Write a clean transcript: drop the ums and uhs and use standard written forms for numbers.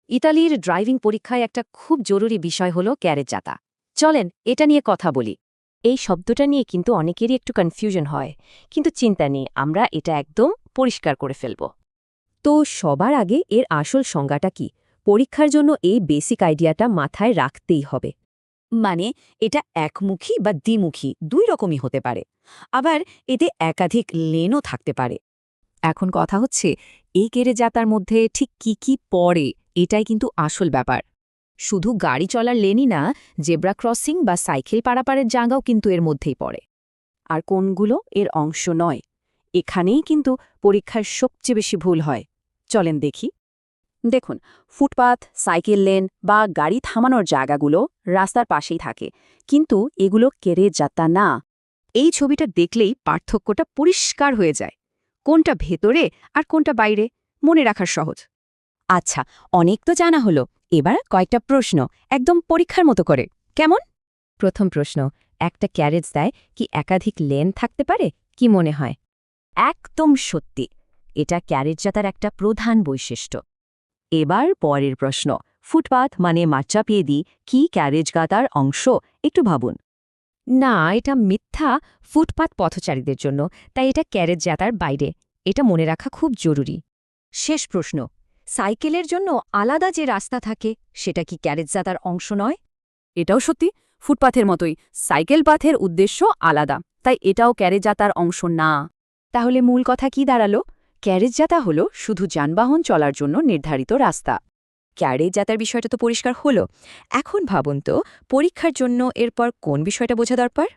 ইতালির ড্রাইভিং পরীক্ষায় একটা খুব জরুরি বিষয় হলো ক্যারেজাতা। চলেন এটা নিয়ে কথা বলি। এই শব্দটা নিয়ে কিন্তু অনেকেরই একটু কনফিউশন হয়, কিন্তু চিন্তা নেই, আমরা এটা একদম পরিষ্কার করে ফেলব। তো সবার আগে এর আসল সংজ্ঞাটা কি? পরীক্ষার জন্য এই বেসিক আইডিয়াটা মাথায় রাখতেই হবে। মানে এটা একমুখী বা দ্বিমুখী দুই রকমই হতে পারে, আবার এতে একাধিক লেনও থাকতে পারে। এখন কথা হচ্ছে এই কেরেজাতার মধ্যে ঠিক কি কি পড়ে, এটাই কিন্তু আসল ব্যাপার। শুধু গাড়ি চলার লেনই না, জেব্রা ক্রসিং বা সাইকেল পারাপারের জায়গাও কিন্তু এর মধ্যেই পড়ে। আর কোনগুলো এর অংশ নয়, এখানেই কিন্তু পরীক্ষার সবচেয়ে বেশি ভুল হয়। চলেন দেখি। দেখুন, ফুটপাথ, সাইকেল লেন বা গাড়ি থামানোর জায়গাগুলো রাস্তার পাশেই থাকে, কিন্তু এগুলো কেরেজাতা না। এই ছবিটা দেখলেই পার্থক্যটা পরিষ্কার হয়ে যায়। কোনটা ভেতরে আর কোনটা বাইরে মনে রাখার সহজ। আচ্ছা, অনেক তো জানা হলো, এবার কয়েকটা প্রশ্ন একদম পরীক্ষার মতো করে। কেমন? প্রথম প্রশ্ন, একটা ক্যারেজ দেয় কি একাধিক লেন থাকতে পারে? কি মনে হয়? একদম সত্যি, এটা ক্যারেজজাতার একটা প্রধান বৈশিষ্ট্য। এবার পরের প্রশ্ন, ফুটপাথ মানে মাচাপিয়েদি কি ক্যারেজগাতার অংশ? একটু ভাবুন। না, এটা মিথ্যা। ফুটপাত পথচারীদের জন্য, তাই এটা ক্যারেজ যাতার বাইরে। এটা মনে রাখা খুব জরুরি। শেষ প্রশ্ন, সাইকেলের জন্য আলাদা যে রাস্তা থাকে সেটা কি ক্যারেজজাতার অংশ নয়? এটাও সত্যি, ফুটপাথের মতোই সাইকেল পাথের উদ্দেশ্য আলাদা, তাই এটাও ক্যারেজজাতার অংশ না। তাহলে মূল কথা কি দাঁড়ালো? ক্যারেজজাতা হলো শুধু যানবাহন চলার জন্য নির্ধারিত রাস্তা। ক্যারেজজাতার বিষয়টা তো পরিষ্কার হলো। এখন ভাবুন তো, পরীক্ষার জন্য এরপর কোন বিষয়টা বোঝা দরকার?